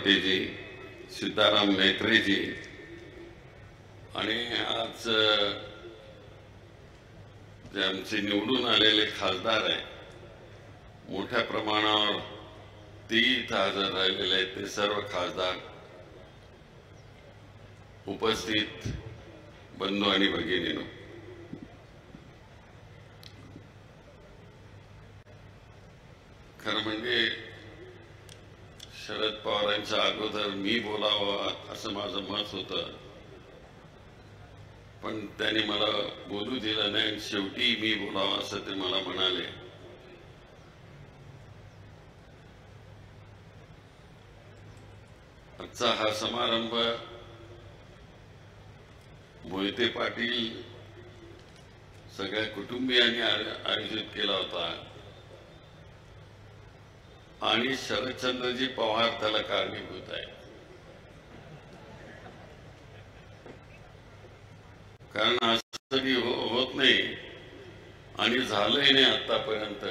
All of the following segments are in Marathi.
शेवटेजी, सीताराम मेत्रेजी आणि आज जे आमचे निवडून आलेले खासदार आहे मोठ्या प्रमाणावर ते इथं हजर राहिलेले आहेत ते सर्व खासदार, उपस्थित बंधू आणि भगिनींनो, खरं म्हणजे शरद पवारांच्या अगोदर मी बोलावं असं माझं मत होतं, पण त्यांनी मला बोलू दिलं नाही. शेवटी मी बोलावं असं ते मला म्हणाले. आजचा हा समारंभ मोहिते पाटील सगळ्या कुटुंबियांनी आयोजित केला होता आणि शरदचंद्रजी पवार त्याला कारणीभूत आहे. कारण असं कधी होत नाही आणि झालंही नाही आतापर्यंत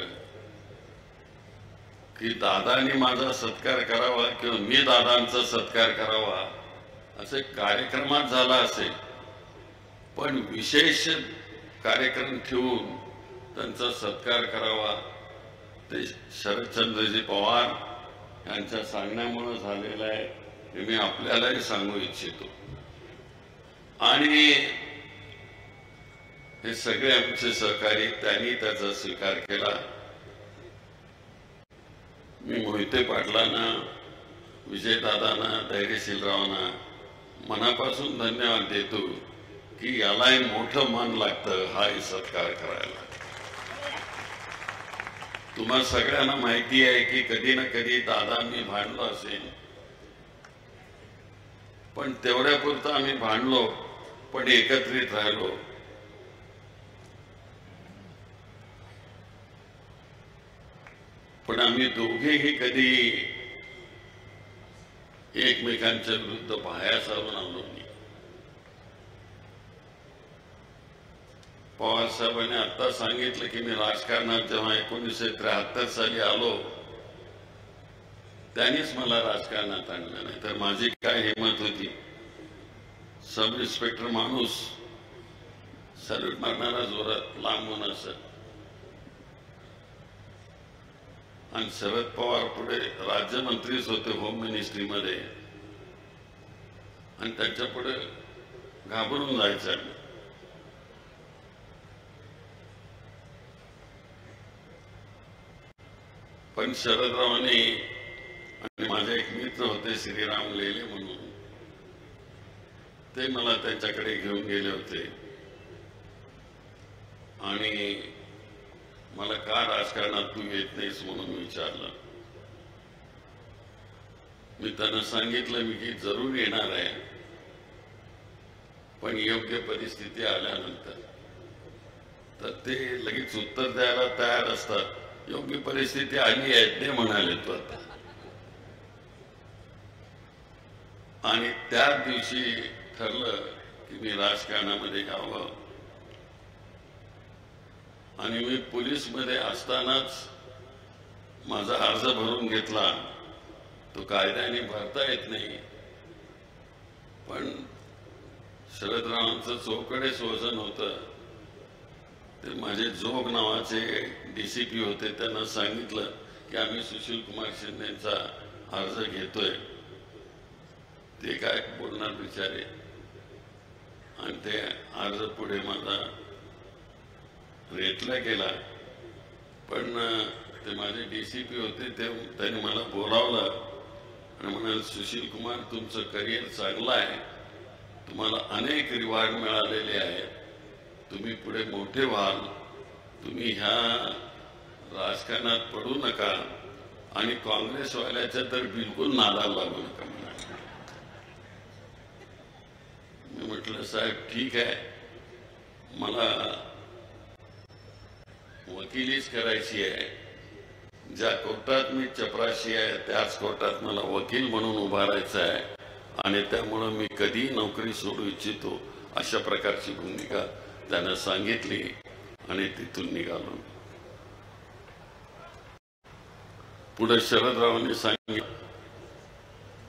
की दादांनी माझा सत्कार करावा किंवा मी दादांचा सत्कार करावा असे कार्यक्रमात झाला असेल, पण विशेष कार्यक्रम ठेवून त्यांचा सत्कार करावा ते शरदचंद्रजी पवार यांच्या सांगण्यामुळे झालेलं आहे हे मी आपल्यालाही सांगू इच्छितो. आणि हे सगळे आमचे सहकारी त्यांनी त्याचा स्वीकार केला. मी मोहिते पाटलांना, विजयदादांना, धैर्यशीलरावांना मनापासून धन्यवाद देतो की यालाही मोठं मन लागतं हाही सत्कार करायला. तुम्हा सगळ्यांना माहिती आहे की कधी ना कधी दादा मी भांडलो असेल, पण तेवढ्यापुरतं आम्ही भांडलो पण एकत्रित राहिलो. पण आम्ही दोघेही कधी एकमेकांच्या विरुद्ध बाहेर सारून आलो नाही. पवार साहेबांनी आता सांगितलं की मी राजकारणात जेव्हा 1973 साली आलो त्यांनीच मला राजकारणात आणलं, नाही तर माझी काय हिंमत होती. सब इन्स्पेक्टर माणूस सॅल्यूट मारणारा जोरात लांबून असत आणि शरद पवार पुढे राज्यमंत्रीच होते होम मिनिस्ट्रीमध्ये आणि त्यांच्या पुढे घाबरून जायचं. पण शरदरावांनी आणि माझे एक मित्र होते श्रीराम लेले म्हणून, ते मला त्यांच्याकडे घेऊन गेले होते आणि मला का राजकारणात तू येत नाहीस म्हणून विचारलं. मी त्यांना सांगितलं मी की जरूर येणार आहे, पण योग्य परिस्थिती आल्यानंतर. तर ते लगेच उत्तर द्यायला तयार असतात. योग्य परिस्थिती आली आहे ते म्हणाले तो आता. आणि त्या दिवशी ठरलं की मी राजकारणामध्ये यावं. आणि मी पोलीसमध्ये असतानाच माझा अर्ज भरून घेतला. तो कायद्याने भरता येत नाही, पण शरदरावांचं चौकडेच वजन होतं. ते माझे जोग नावाचे DCP होते, त्यांना सांगितलं की आम्ही सुशील कुमार शिंदेचा अर्ज घेतोय. ते काय बोलणार बिचारे. आणि ते अर्ज पुढे माझा रेटला गेला. पण ते माझे DCP होते त्यांनी मला बोलावलं आणि म्हणाले सुशील कुमार तुमचं करिअर चांगलं आहे, तुम्हाला अनेक रिवॉर्ड मिळालेले आहेत, तुम्ही पुढे मोठे व्हाल, तुम्ही ह्या राजकारणात पडू नका आणि काँग्रेसवाल्याच्या तर बिलकुल नादाला लागू नका म्हणाले. मी म्हटलं साहेब ठीक आहे, मला वकिलीच करायची आहे. ज्या कोर्टात मी चपराशी आहे त्याच कोर्टात मला वकील म्हणून उभारायचं आहे आणि त्यामुळे मी कधी नोकरी सोडू इच्छितो अशा प्रकारची भूमिका त्यानं सांगितली आणि तिथून निघालो. पुढे शरदरावांनी सांगितलं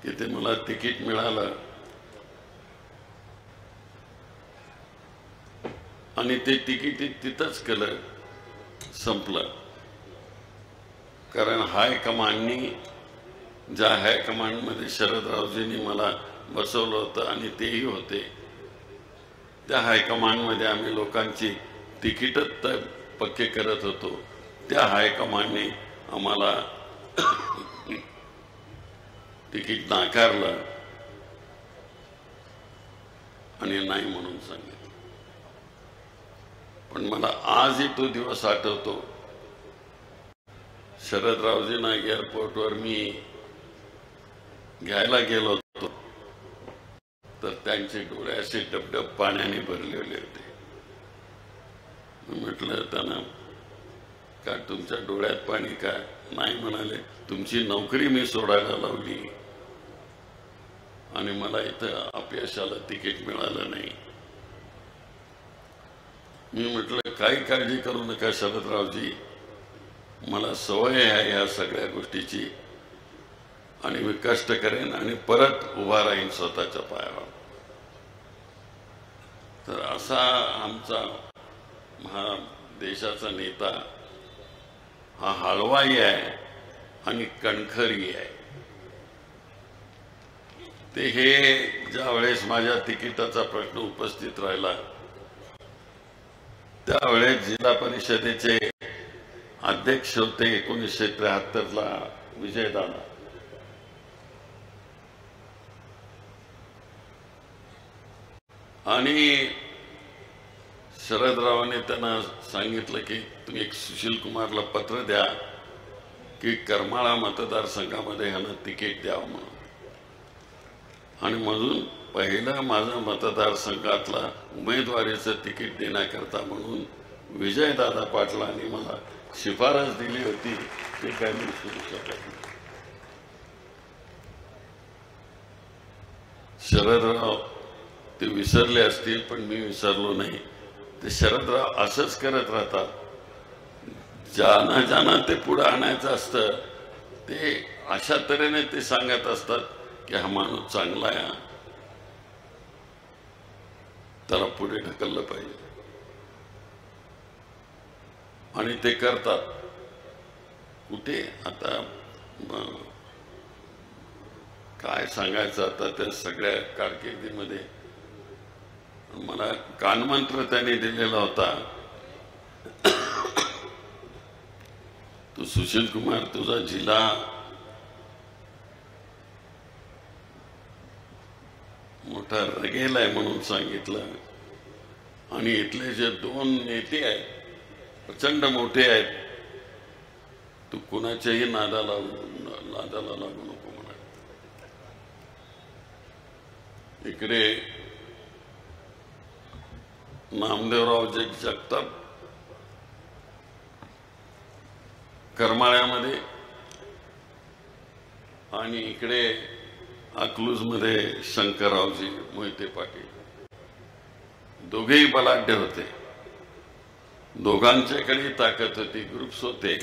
की ते मला तिकीट मिळालं आणि ते तिकीट तिथंच केलं, संपलं. कारण हायकमांडनी, ज्या हायकमांडमध्ये शरदरावजींनी मला बसवलं होतं आणि तेही होते, त्या हायकमांडमध्ये आम्ही लोकांची तिकीटच पक्के करत होतो. त्या हायकमांडने आम्हाला तिकीट नाकारलं आणि नाही म्हणून सांगितलं. पण मला आजही तो दिवस आठवतो. शरदरावजींना एअरपोर्टवर मी घ्यायला गेलो होतो, तर त्यांचे डोळे असे डबडब पाण्याने भरलेले होते. म्हटलं त्यांना, का तुमच्या डोळ्यात पाणी काय? नाही म्हणाले, तुमची नोकरी मी सोडायला लावली आणि मला इथं अपयशाला तिकीट मिळालं नाही. मी म्हटलं, काही काळजी करू नका शरदरावजी, मला सवय आहे या सगळ्या गोष्टीची आणि मी कष्ट करेन आणि परत उभा राहीन स्वतःच्या पायावर. तर असा आमचा हा देशाचा नेता हा हलवाई आहे आणि कणखरी आहे. ते हे ज्या वेळेस माझ्या तिकिटाचा प्रश्न उपस्थित राहिला, त्यावेळेस जिल्हा परिषदेचे अध्यक्ष होते 1973ला विजयदादा. आणि शरदरावांनी त्यांना सांगितलं की तुम्ही एक सुशील कुमारला पत्र द्या की करमाळा मतदारसंघामध्ये ह्यांना तिकीट द्यावं म्हणून. आणि म्हणून पहिलं माझा मतदारसंघातला उमेदवारीचं तिकीट देण्याकरता म्हणून विजयदादा पाटलांनी मला शिफारस दिली होती. ते काय मी विसरू शकत नाही. शरदराव ते विसरले असतील, पण मी विसरलो नाही. ते शरदराव असंच करत राहतात. ज्यांना ज्यांना ते पुढे आणायचं असतं ते अशा तऱ्हेने ते सांगत असतात की हा माणूस चांगला आहे, त्याला पुढे ढकललं पाहिजे. आणि ते करतात. कुठे आता काय सांगायचं आता त्या सगळ्या कारकिर्दीमध्ये. मला कानमंत्र त्यांनी दिलेला होता, तू सुशील कुमार तुझा जिल्हा मोठा रगेल आहे म्हणून सांगितलं. आणि इथले जे 2 नेते आहेत प्रचंड मोठे आहेत, तू कुणाच्याही नादाला लागू नको म्हणा. इकडे नामदेवराव जगताप करमाळ्यामध्ये आणि इकडे अकलूजमध्ये शंकररावजी मोहिते पाटील, दोघेही बलाढ्य होते. दोघांच्याकडे ताकद होती, ग्रुप्स होते.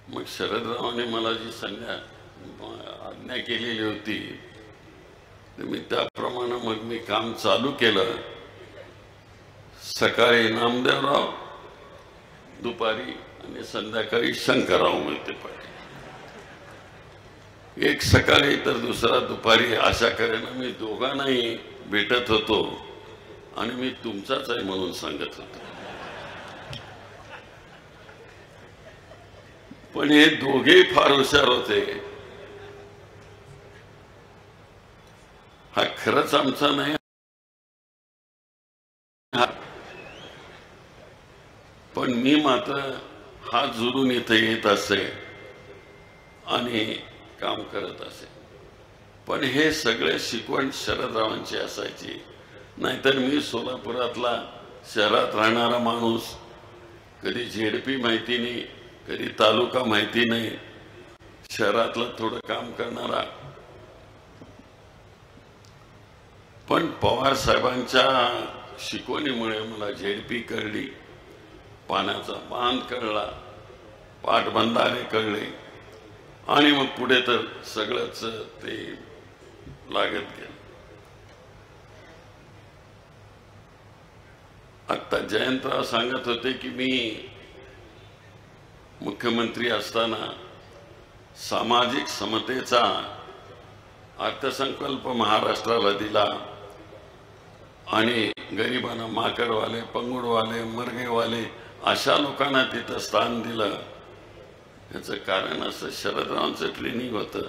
मग शरदरावांनी मला जी आज्ञा केलेली होती मी त्याप्रमाणे मग मी काम चालू केलं. सकाळी नामदेवराव, दुपारी आणि संध्याकाळी शंकरराव मोहिते पाटील. एक सकाळी तर दुसरा दुपारी, अशा करेनं मी दोघांनाही भेटत होतो आणि मी तुमचाच आहे म्हणून सांगत होतो. पण हे दोघे फार हुशार होते. हा खरंच आमचा नाही, पण मी मात्र हात जोडून इथे येत असे आणि काम करत असे. पण हे सगळे शिकवण शरदरावांची असायची. नाहीतर मी सोलापुरातला शहरात राहणारा माणूस, कधी झेडपी माहिती नाही, कधी तालुका माहिती नाही, शहरातलं थोडं काम करणारा. पण पवार साहेबांच्या शिकवणीमुळे मला झेडपी कळली, पाण्याचा बांध कळला, पाटबंधारे कळले आणि मग पुढे तर सगळंच ते लागत गेलं. आता जयंतराव सांगत होते की मी मुख्यमंत्री असताना सामाजिक समतेचा अर्थसंकल्प महाराष्ट्राला दिला आणि गरिबांना, माकडवाले, पंगुडवाले, मरगेवाले अशा लोकांना तिथं स्थान दिलं. याचं कारण असं शरदरावांचं ट्रेनिंग होतं.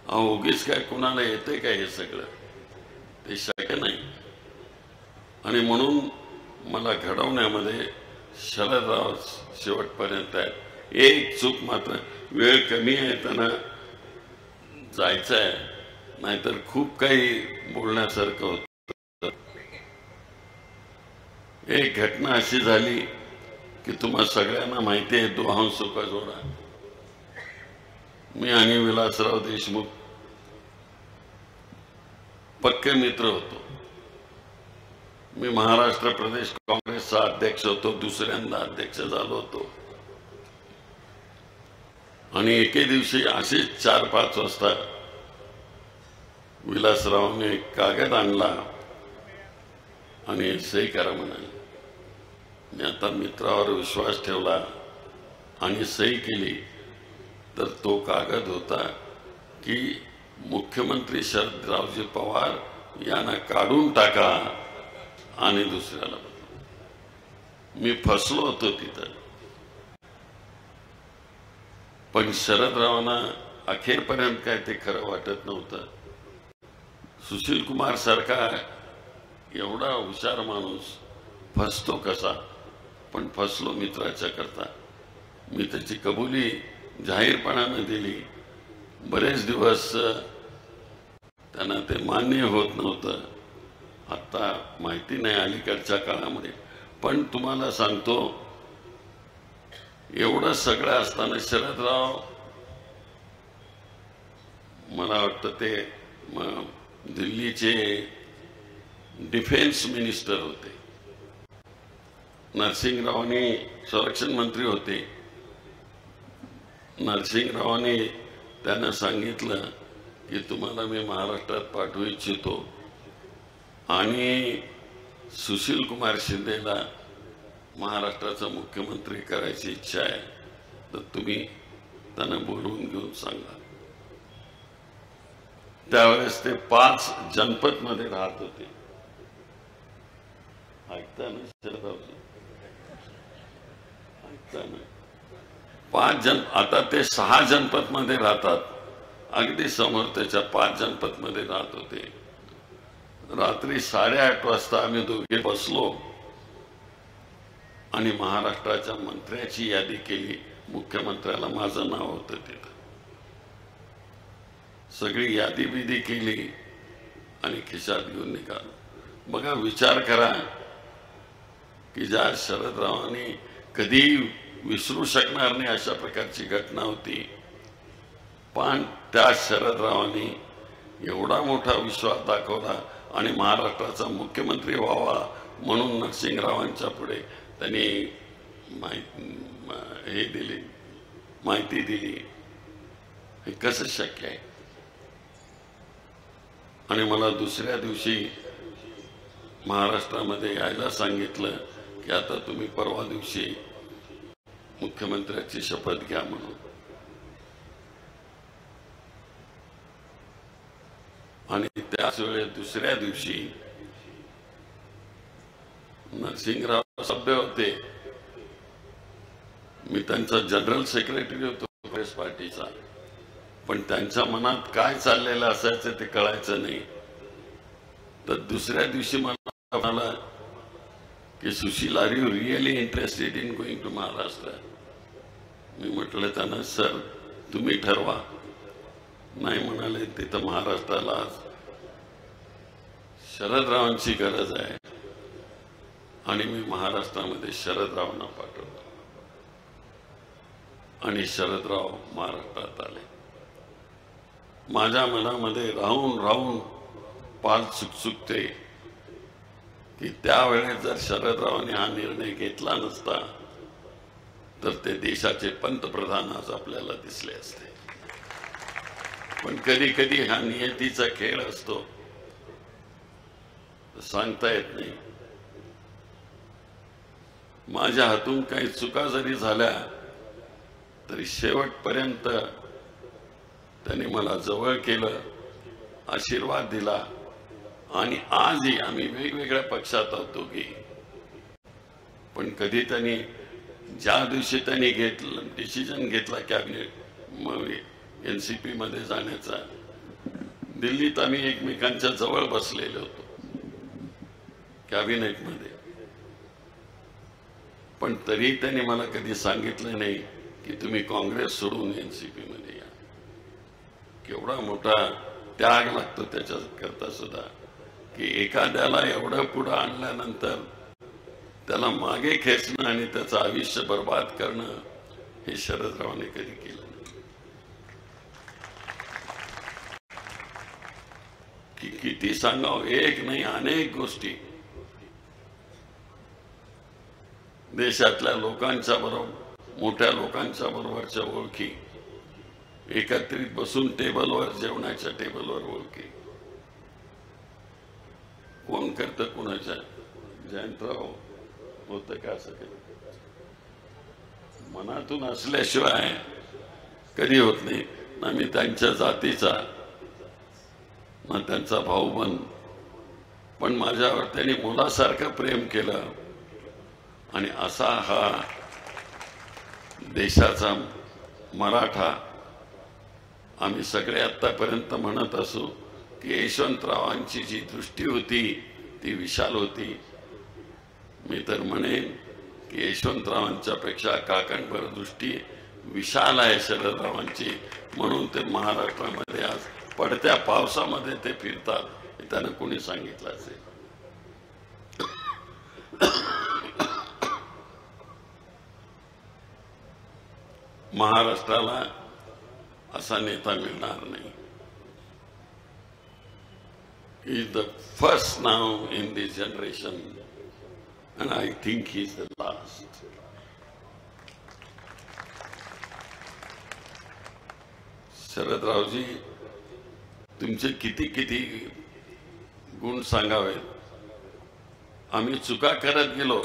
अहो उगीच काय कुणाला येते काय हे सगळं, ते शक्य नाही. आणि म्हणून मला घडवण्यामध्ये शरदराव शेवटपर्यंत आहे. एक चूक मात्र, वेळ कमी आहे त्यांना जायचं आहे, नाहीतर खूप काही बोलण्यासारखं होतं. एक घटना अशी झाली की तुम्हा सगळ्यांना माहिती आहे, दोहांसू का जोडा. मी आणि विलासराव देशमुख पक्के मित्र होतो. मी महाराष्ट्र प्रदेश काँग्रेसचा अध्यक्ष होतो, दुसऱ्यांदा अध्यक्ष झालो होतो. आणि एके दिवशी असेच 4-5 वाजता विलासरावने एक कागद आणला आणि सही करा म्हणाले. मी आता मित्रावर विश्वास ठेवला आणि सही केली. तर तो कागद होता की मुख्यमंत्री शरदरावजी पवार यांना काढून टाका आणि दुसऱ्याला बदला. मी फसलो होतो तिथं. पण शरदरावांना अखेरपर्यंत काय ते खरं वाटत नव्हतं. सुशील कुमार सारखा एवढा हुशार माणूस फसतो कसा, पण फसलो मित्राच्या करता. मी त्याची कबुली जाहीरपणाने दिली. बरेच दिवस त्यांना ते मान्य होत नव्हतं. आता माहिती नाही अलीकडच्या काळामध्ये, पण तुम्हाला सांगतो, एवढं सगळं असताना शरदराव, मला वाटतं ते दिल्लीचे डिफेन्स मिनिस्टर होते. नरसिंहरावांनी संरक्षण मंत्री होते. नरसिंहरावांनी त्यांना सांगितलं की तुम्हाला मी महाराष्ट्रात पाठवू इच्छितो आणि सुशील कुमार शिंदेला महाराष्ट्राचा मुख्यमंत्री करायची इच्छा आहे, तर तुम्ही त्यांना बोलवून घेऊन सांगा. त्यावेळेस ते 5 जनपदमध्ये राहत होते. ऐकता ना शरदरावजी, ऐकता ना. 5 आता ते 6 जनपदमध्ये राहतात. अगदी समोर त्याच्या 5 जनपदमध्ये राहत होते. रात्री 8:30 वाजता आम्ही दोघे बसलो आणि महाराष्ट्राच्या मंत्र्याची यादी केली. मुख्यमंत्र्याला माझं नाव होतं तिथं. सगळी यादी बिदी केली आणि खिशात घेऊन निघालो. बघा, विचार करा की ज्या शरदरावांनी कधी विसरू शकणार नाही अशा प्रकारची घटना होती, पण त्या शरदरावांनी एवढा मोठा विश्वास दाखवला आणि महाराष्ट्राचा मुख्यमंत्री व्हावा म्हणून नरसिंहरावांच्या पुढे त्यांनी हे दिली, माहिती दिली. हे कसं शक्य आहे? आणि मला दुसऱ्या दिवशी महाराष्ट्रामध्ये यायला सांगितलं की आता तुम्ही परवा दिवशी मुख्यमंत्र्याची शपथ घ्या म्हणून. आणि त्याच वेळेस दुसऱ्या दिवशी नरसिंहराव सभ्य होते. मी त्यांचा जनरल सेक्रेटरी होतो काँग्रेस पार्टीचा, पण त्यांच्या मनात काय चाललेलं असायचं ते कळायचं नाही. तर दुसऱ्या दिवशी मला म्हणाला की Sushil, are you really interested in going to Maharashtra? मी म्हटलं त्यांना, सर तुम्ही ठरवा. नाही म्हणाले, तिथं महाराष्ट्राला शरदरावांची गरज आहे आणि मी महाराष्ट्रामध्ये शरदरावांना पाठवलं आणि शरदराव महाराष्ट्रात आले. माझ्या मनामध्ये राहून राहून पाल चुकचुकते की त्यावेळेस जर शरदरावांनी हा निर्णय घेतला नसता तर ते देशाचे पंतप्रधान आज आपल्याला दिसले असते. पण कधी कधी हा नियतीचा खेळ असतो, सांगता येत नाही. माझ्या हातून काही चुका जरी झाल्या तरी शेवटपर्यंत त्यांनी मला जवळ केलं, आशीर्वाद दिला. आणि आजही आम्ही वेगवेगळ्या पक्षात आहोत दोघी, पण कधी त्यांनी ज्या दिवशी त्यांनी डिसिजन घेतला कॅबिनेट एनसीपी मध्ये जाण्याचा, दिल्लीत आम्ही एकमेकांच्या जवळ बसलेले होतो कॅबिनेट मध्ये, पण तरी त्यांनी मला कधी सांगितलं नाही की तुम्ही काँग्रेस सोडून एनसीपी मध्ये या. केवढा मोठा त्याग लागतो त्याच्याकरता सुद्धा, की एखाद्याला एवढं पुढं आणल्यानंतर त्याला मागे खेचणं आणि त्याचं आयुष्य बर्बाद करणं हे शरदरावांनी कधी केलं नाही. की किती सांगावं, एक नाही अनेक गोष्टी देशातल्या लोकांच्या बरोबर, मोठ्या लोकांच्या बरोबरच्या ओळखी, एकत्रित बसून टेबलवर, जेवणाच्या टेबलवर ओळखी. कोण करतं कुणाच्या? जयंतराव होतं का असं काही? मनातून असल्याशिवाय कधी होत नाही. ना मी त्यांच्या जातीचा, ना त्यांचा भाऊ बन, पण माझ्यावर त्यांनी मुलासारखं प्रेम केलं. आणि असा हा देशाचा मराठा आम्ही सगळे आतापर्यंत म्हणत असू की यशवंतरावांची जी दृष्टी होती ती विशाल होती. मी तर म्हणेन की यशवंतरावांच्या पेक्षा काकणभर दृष्टी विशाल आहे शरदरावांची, म्हणून ते महाराष्ट्रामध्ये आज पडत्या पावसामध्ये ते फिरतात, हे त्यांना कोणी सांगितलं असेल? महाराष्ट्राला असा नेता मिळणार नाही. He is the first now in this generation, and I think he is the last. Sharadraoji, तुमचे किती किती गुण सांगावेत. आम्ही चुका करत गेलो,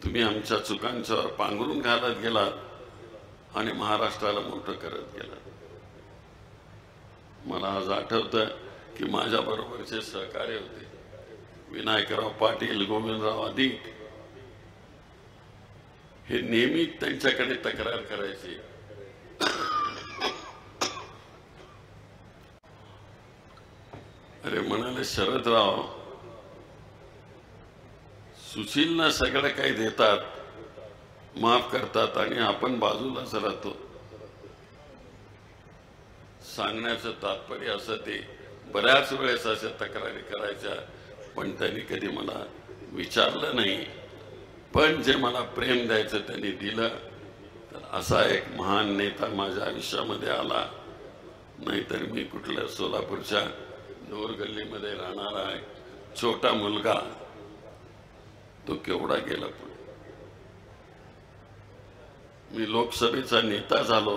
तुम्ही आमच्या चुकांच्यावर पांघरून घालत गेलात आणि महाराष्ट्राला मोठं करत गेलात. मला आज आठवतं की माझ्या बरोबरचे सहकारी होते विनायकराव पाटील, गोविंदराव अधिक, हे नेहमी त्यांच्याकडे तक्रार करायचे. अरे म्हणाले, शरदराव सुशीलना सगळं काही देतात, माफ करतात, आणि आपण बाजूलाच राहतो. सांगण्याचं तात्पर्य असं, ते बऱ्याच वेळेस अशा तक्रारी करायच्या, पण त्यांनी कधी मला विचारलं नाही. पण जे मला प्रेम द्यायचं त्यांनी दिलं. तर असा एक महान नेता माझ्या आयुष्यामध्ये आला. नाहीतर मी कुठल्या सोलापूरच्या दोर गल्लीमध्ये राहणारा छोटा मुलगा, तो केवढा गेला पुढे. मी लोकसभेचा नेता झालो,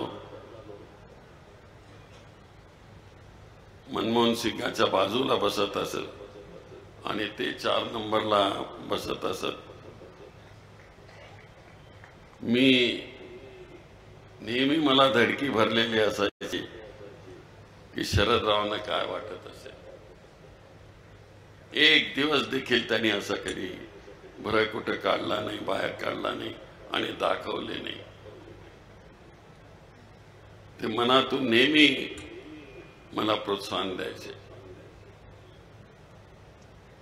मनमोहन सिंगाच्या बाजूला बसत असत आणि ते 4 नंबरला बसत असत. मी नेहमी मला धडकी भरलेली असायची की शरदरावांना काय वाटत असेल. एक दिवस देखील त्यांनी असं कधी भर कुठं काढला नाही, बाहेर काढला नाही आणि दाखवले नाही. ते मनातून नेहमी मला प्रोत्साहन द्यायचे.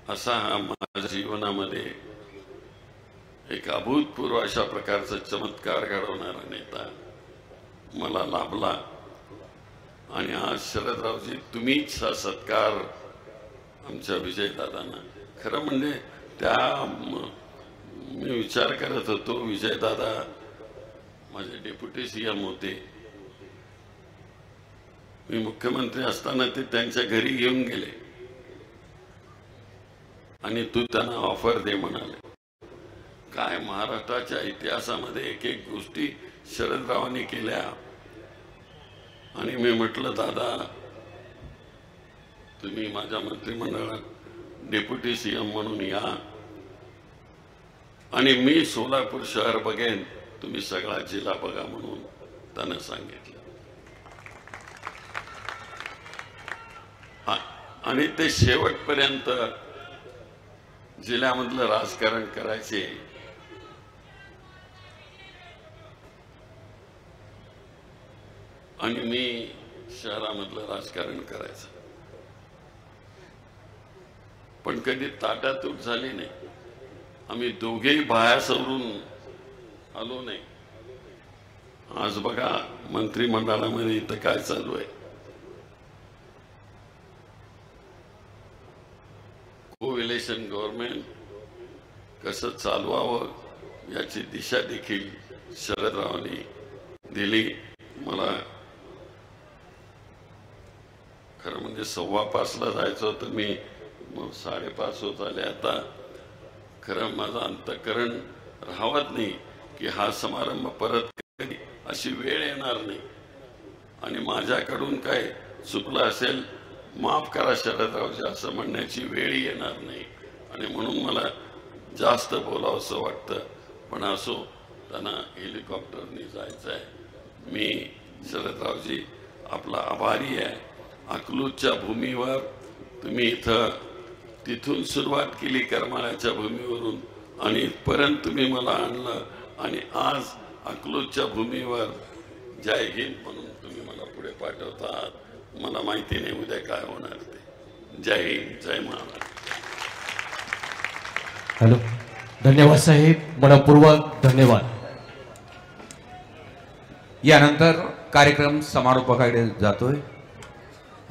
असा हा माझ्या जीवनामध्ये एक अभूतपूर्व अशा प्रकारचा चमत्कार घडवणारा नेता मला लाभला. आणि आज शरदरावजी, तुम्हीच हा सत्कार आमच्या विजयदादांना. खरं म्हणजे मी विचार करत होतो, विजयदादा माझे डेप्युटी सीएम होते. मी मुख्यमंत्री असताना ते त्यांच्या घरी घेऊन गेले आणि तू त्यांना ऑफर दे म्हणाले. काय महाराष्ट्राच्या इतिहासामध्ये एक एक गोष्टी शरदरावांनी केल्या आणि मी म्हटलं, दादा तुम्ही माझ्या मंत्रिमंडळात डेप्युटी सीएम म्हणून या आणि मी सोलापूर शहर बघेन, तुम्ही सगळा जिल्हा बघा म्हणून त्यानं सांगितलं. आणि ते शेवटपर्यंत जिल्ह्यामधलं राजकारण करायचे. आणि मी शहरामधलं राजकारण करायचं. पण कधी ताटातूट झाली नाही. आम्ही दोघेही बायासवरून आलो नाही. आज बघा मंत्रिमंडळामध्ये इथं काय चालू आहे. कोएलिशन गव्हर्नमेंट कसं चालवावं याची दिशा देखील शरदरावांनी दिली. मला खरं म्हणजे 5:15ला जायचं होतं, मी 5:30 होत आले. आता खरं माझं अंतःकरण राहत नाही की हा समारंभ परत कधी अशी वेळ येणार नाही. आणि माझ्याकडून काय चुकलं असेल माफ करा शरदरावजी असं म्हणण्याची वेळ येणार नाही. आणि म्हणून मला जास्त बोलावंसं वाटतं. पण असो, त्यांना हेलिकॉप्टरनी जायचं आहे. मी शरदरावजी आपला आभारी आहे. अकलूजच्या भूमीवर तुम्ही इथं तिथून सुरुवात केली करमाळ्याच्या भूमीवरून आणि इथपर्यंत तुम्ही मला आणलं. आणि आज अकलूजच्या भूमीवर जय हिंद म्हणून तुम्ही मला पुढे पाठवतात. मला माहिती नाही उद्या काय होणार ते. जय हिंद, जय महाराष्ट्र. हॅलो, धन्यवाद साहेब, मनपूर्वक धन्यवाद. यानंतर कार्यक्रम समारोपाकडे जातोय.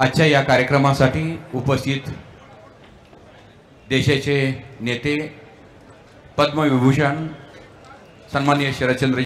आजच्या या कार्यक्रमासाठी उपस्थित देशाचे नेते पद्मविभूषण सन्माननीय शरदचंद्र